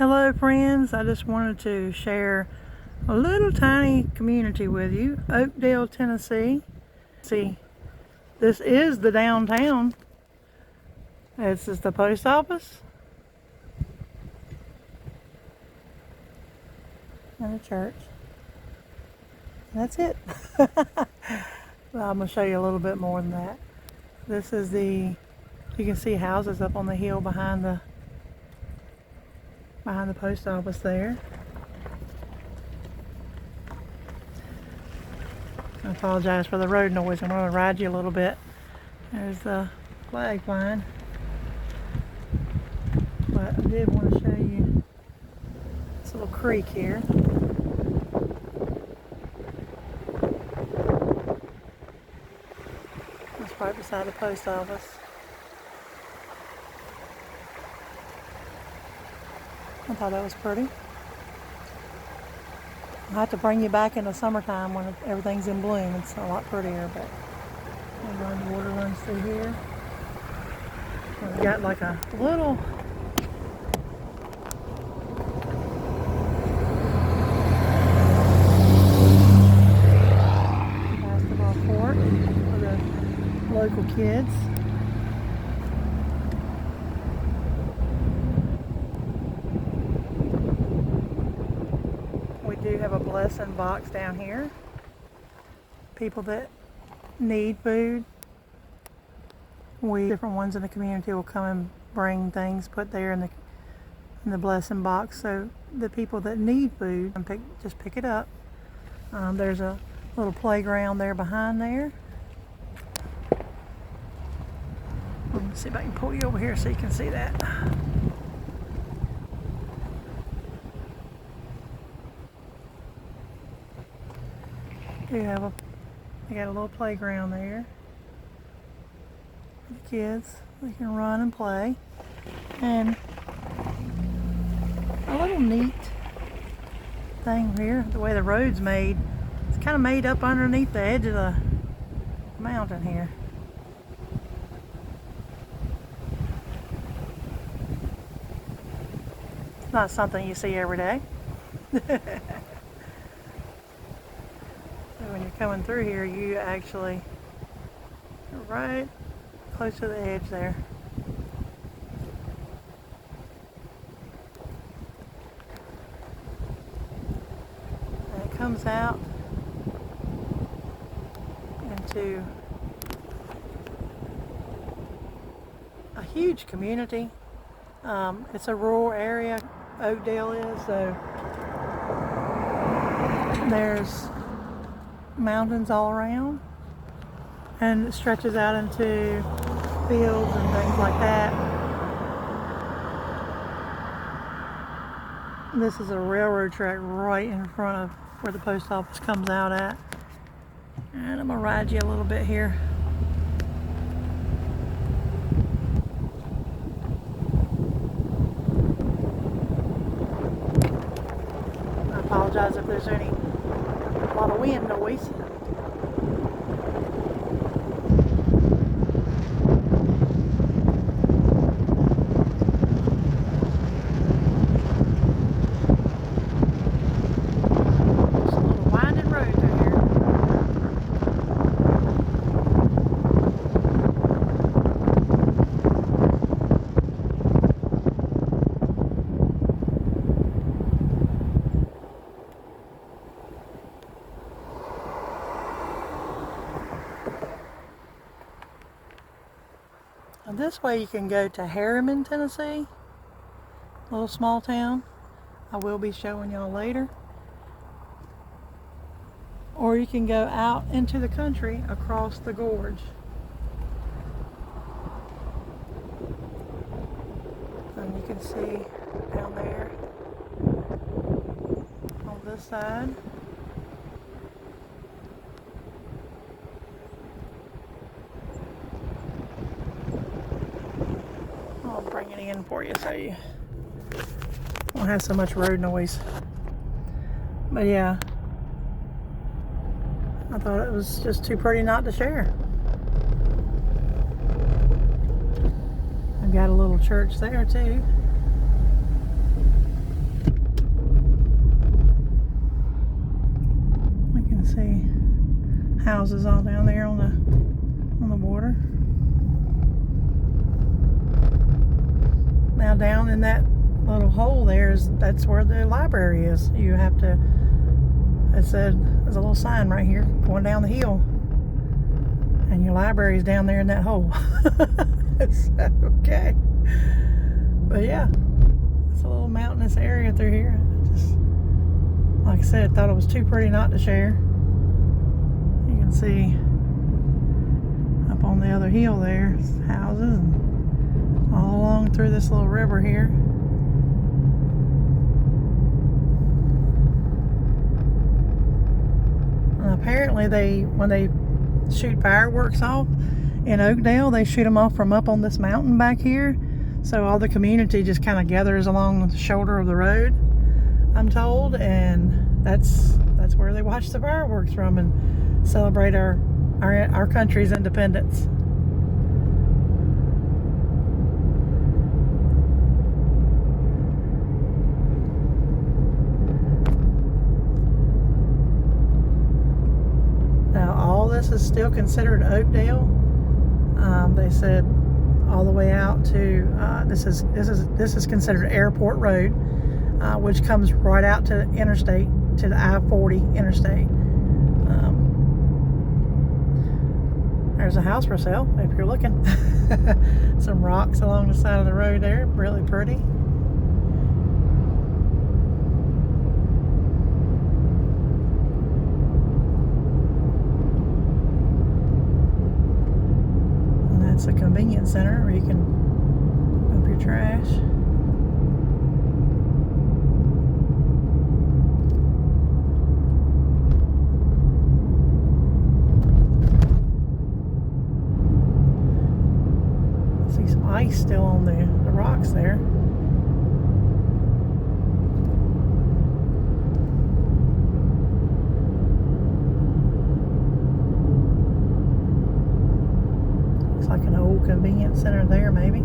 Hello friends, I just wanted to share a little tiny community with you, Oakdale, Tennessee. See, this is the downtown. This is the post office and a church. That's it. Well, I'm going to show you a little bit more than that. This is you can see houses up on the hill behind the post office there. I apologize for the road noise. I'm going to ride you a little bit. There's the flag flying. But I did want to show you this little creek here. It's right beside the post office. I thought that was pretty. I'll have to bring you back in the summertime when everything's in bloom. It's a lot prettier, but the water runs through here. We've got like a little basketball court for the local kids. We do have a blessing box down here. People that need food, different ones in the community will come and bring things put there in the blessing box, so the people that need food can just pick it up. There's a little playground there behind there. Let me see if I can pull you over here so you can see that. They got a little playground there for the kids. They can run and play. And a little neat thing here, the way the road's made, it's kind of made up underneath the edge of the mountain here. It's not something you see every day. When you're coming through here, you actually are right close to the edge there. And it comes out into a huge community. It's a rural area, Oakdale is, so there's mountains all around, and it stretches out into fields and things like that. This is a railroad track right in front of where the post office comes out at, and I'm gonna ride you a little bit here. I apologize if there's a lot of wind noise. It's a little winding road through here. And this way you can go to Harriman, Tennessee, a little small town. I will be showing y'all later. Or you can go out into the country across the gorge. And you can see down there on this side. I'll bring it in for you so you won't have so much road noise. But yeah, I thought it was just too pretty not to share. I've got a little church there too. houses all down there on the water. Now down in that little hole that's where the library is. You have to, there's a little sign right here going down the hill, and your library is down there in that hole. So, okay, but yeah, it's a little mountainous area through here. Just like I said, thought it was too pretty not to share. You can see up on the other hill there, houses, and all along through this little river here. And apparently when they shoot fireworks off in Oakdale, they shoot them off from up on this mountain back here. So all the community just kind of gathers along the shoulder of the road, I'm told, and that's where they watch the fireworks from and celebrate our country's independence. Now all this is still considered Oakdale. They said all the way out to this is considered Airport Road, which comes right out to interstate, to the I-40 interstate. There's a house for sale if you're looking. Some rocks along the side of the road there, really pretty. And that's a convenience center where you can dump your trash. Some ice still on the rocks there. Looks like an old convenience center there, maybe.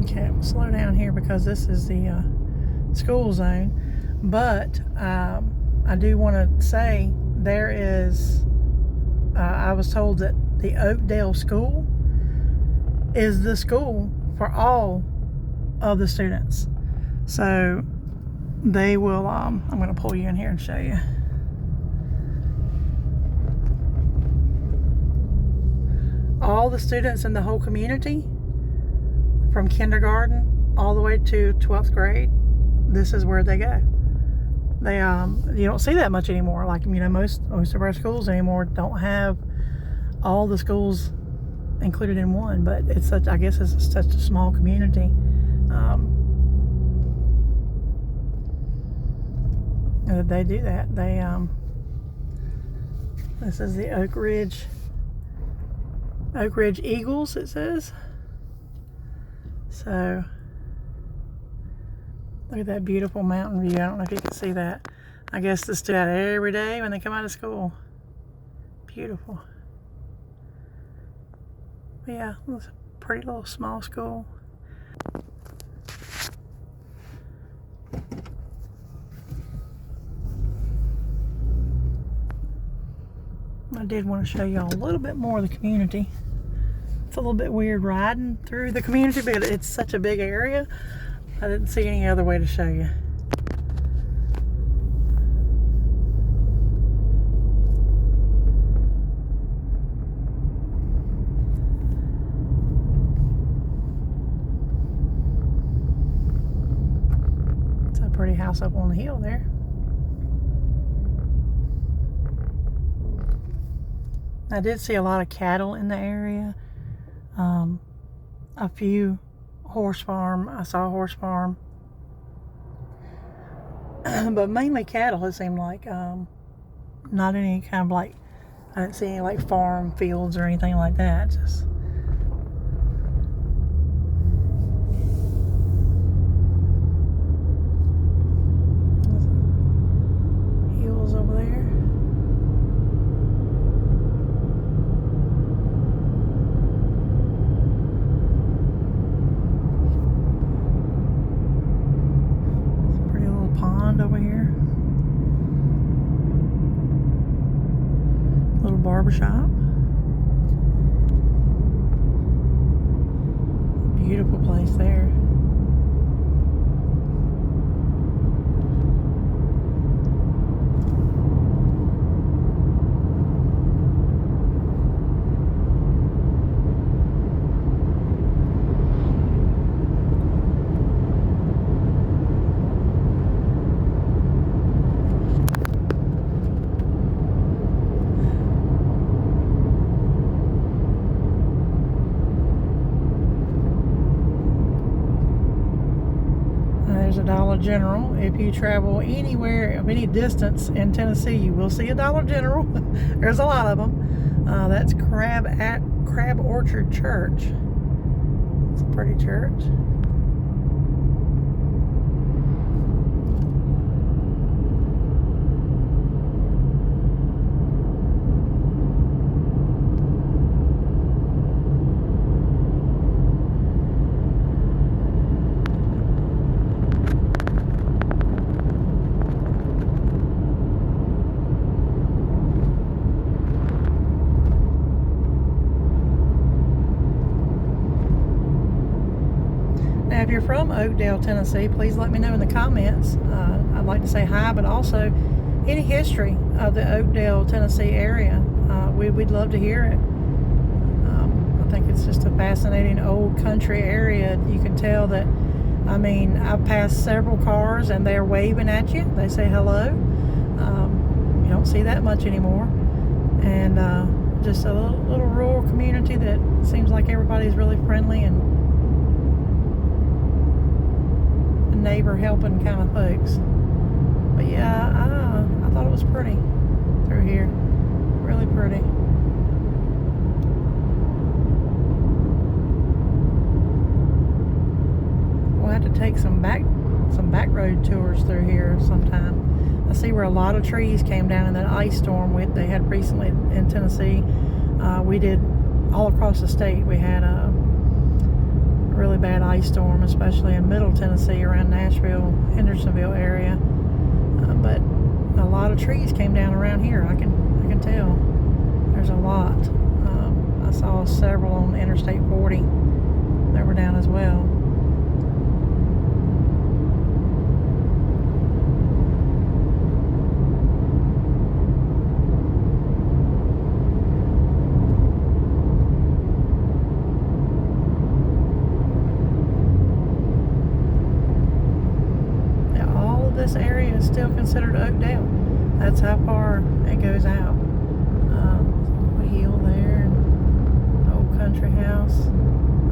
Okay, we'll slow down here because this is the school zone. But I do want to say there is, I was told that the Oakdale school is the school for all of the students. So they will, I'm going to pull you in here and show you. All the students in the whole community, from kindergarten all the way to 12th grade, this is where they go. They you don't see that much anymore. Like, you know, most of our schools anymore don't have all the schools included in one. But it's such, I guess, it's such a small community. They do that. They this is the Oak Ridge Eagles, it says. So look at that beautiful mountain view. I don't know if you can see that. I guess this do that every day when they come out of school. Beautiful. But yeah, it's a pretty little small school. I did want to show y'all a little bit more of the community. It's a little bit weird riding through the community, but it's such a big area. I didn't see any other way to show you. It's a pretty house up on the hill there. I did see a lot of cattle in the area. A few horse farm. I saw a horse farm. But mainly cattle, it seemed like. Not any kind of like, I didn't see any like farm fields or anything like that. Just hills over there. Little barbershop. Beautiful place there. There's a Dollar General. If you travel anywhere of any distance in Tennessee, you will see a Dollar General. There's a lot of them. That's Crab Orchard Church. It's a pretty church. Now, if you're from Oakdale, Tennessee, please let me know in the comments. I'd like to say hi, but also any history of the Oakdale, Tennessee area. We'd love to hear it. I think it's just a fascinating old country area. You can tell that, I mean, I've passed several cars and they're waving at you. They say hello. You don't see that much anymore. And just a little rural community that seems like everybody's really friendly and neighbor helping kind of folks. But yeah, I thought it was pretty through here. Really pretty. We'll have to take some back road tours through here sometime. I see where a lot of trees came down in that ice storm they had recently in Tennessee. We did all across the state. We had a really bad ice storm, especially in Middle Tennessee around Nashville, Hendersonville area. But a lot of trees came down around here. I can tell. There's a lot. I saw several on Interstate 40 that were down as well. This area is still considered Oakdale. That's how far it goes out. A hill there, old country house.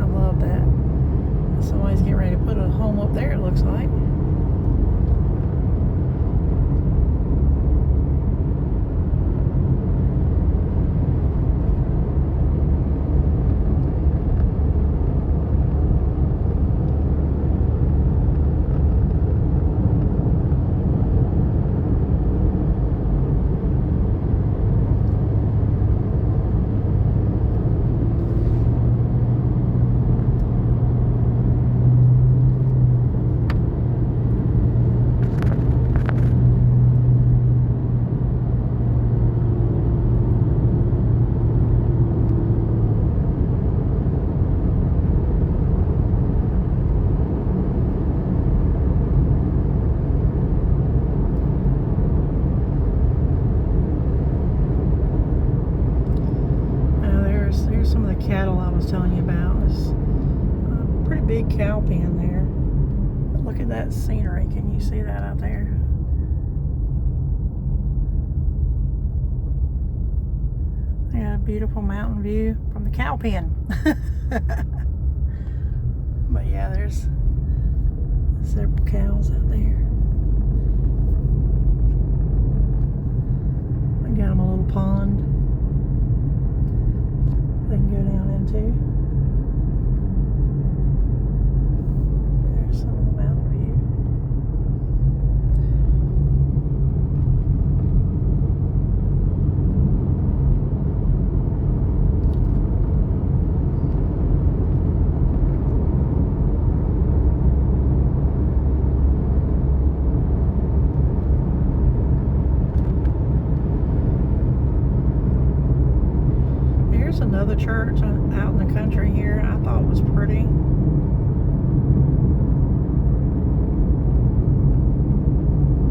I love that. Somebody's getting ready to put a home up there, it looks like. Some of the cattle I was telling you about. There's a pretty big cow pen there. But look at that scenery. Can you see that out there? I got a beautiful mountain view from the cow pen. But yeah, there's several cows out there. I got them a little pond they can go down into. There's some of the mountain view. another church out in the country here. I thought it was pretty.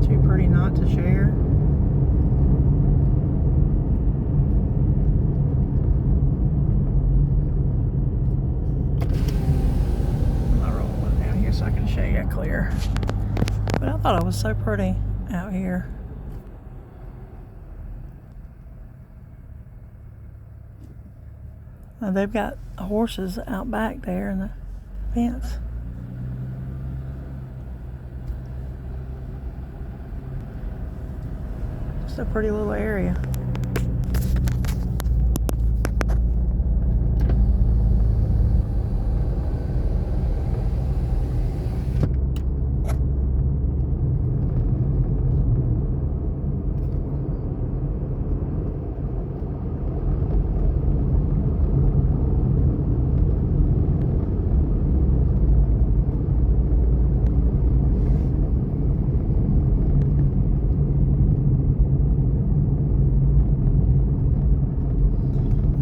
Too pretty not to share. I'll roll it down here so I can show you clear. But I thought it was so pretty out here. Now they've got horses out back there in the fence. Just a pretty little area.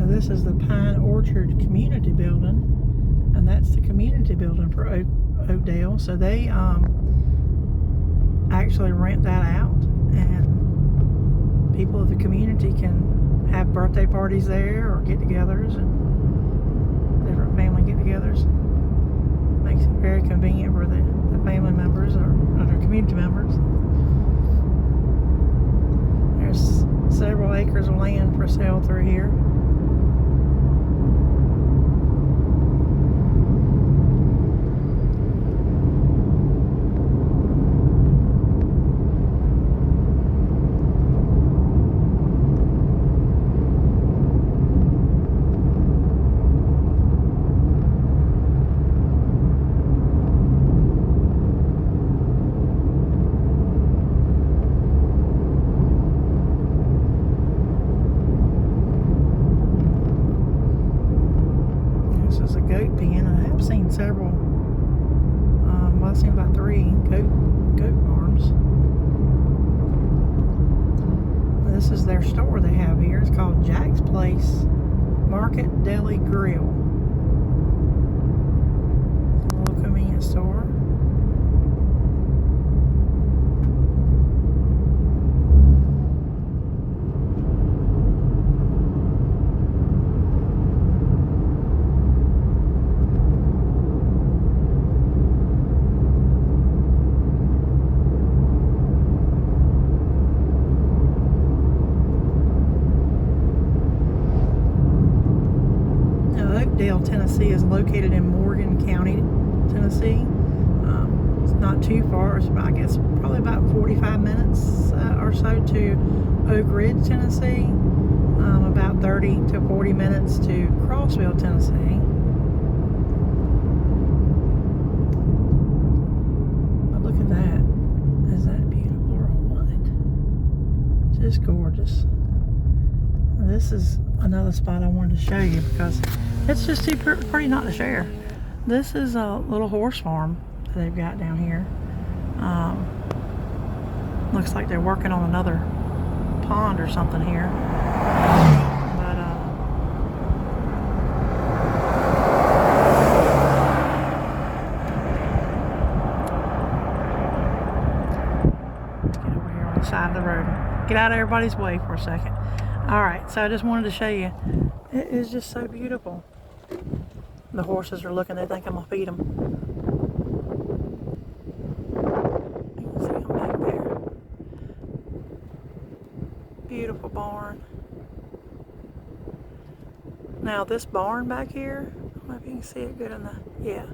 This is the Pine Orchard Community Building, and that's the community building for Oakdale. So they actually rent that out, and people of the community can have birthday parties there or get-togethers and different family get-togethers. Makes it very convenient for the family members or other community members. There's several acres of land for sale through here. Goat pen. I have seen several. Well, I've seen about 3 goat farms. This is their store they have here. It's called Jack's Place Market Deli Grill. A little convenience store. Oakdale, Tennessee is located in Morgan County, Tennessee. It's not too far. It's about, I guess, probably about 45 minutes or so to Oak Ridge, Tennessee. About 30 to 40 minutes to Crossville, Tennessee. But look at that. Is that beautiful or what? Just gorgeous. This is another spot I wanted to show you because it's just too pretty not to share. This is a little horse farm that they've got down here. Looks like they're working on another pond or something here. But let's get over here on the side of the road. Get out of everybody's way for a second. Alright, so I just wanted to show you. It is just so beautiful. The horses are looking, they think I'm going to feed them. You can see them back there. Beautiful barn. Now this barn back here, I don't know if you can see it good in the, yeah.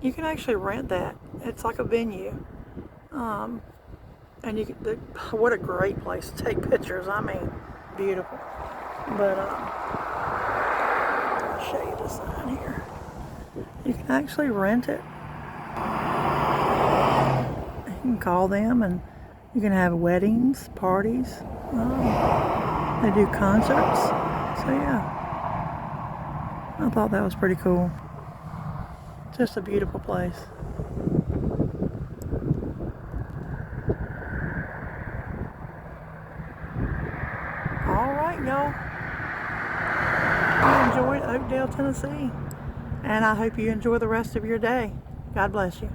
You can actually rent that. It's like a venue. And you can, what a great place to take pictures. I mean, beautiful. But I'll show you the sign here. You can actually rent it. You can call them and you can have weddings, parties. They do concerts. So yeah, I thought that was pretty cool. Just a beautiful place. All right, y'all. Oakdale, Tennessee. And I hope you enjoy the rest of your day. God bless you.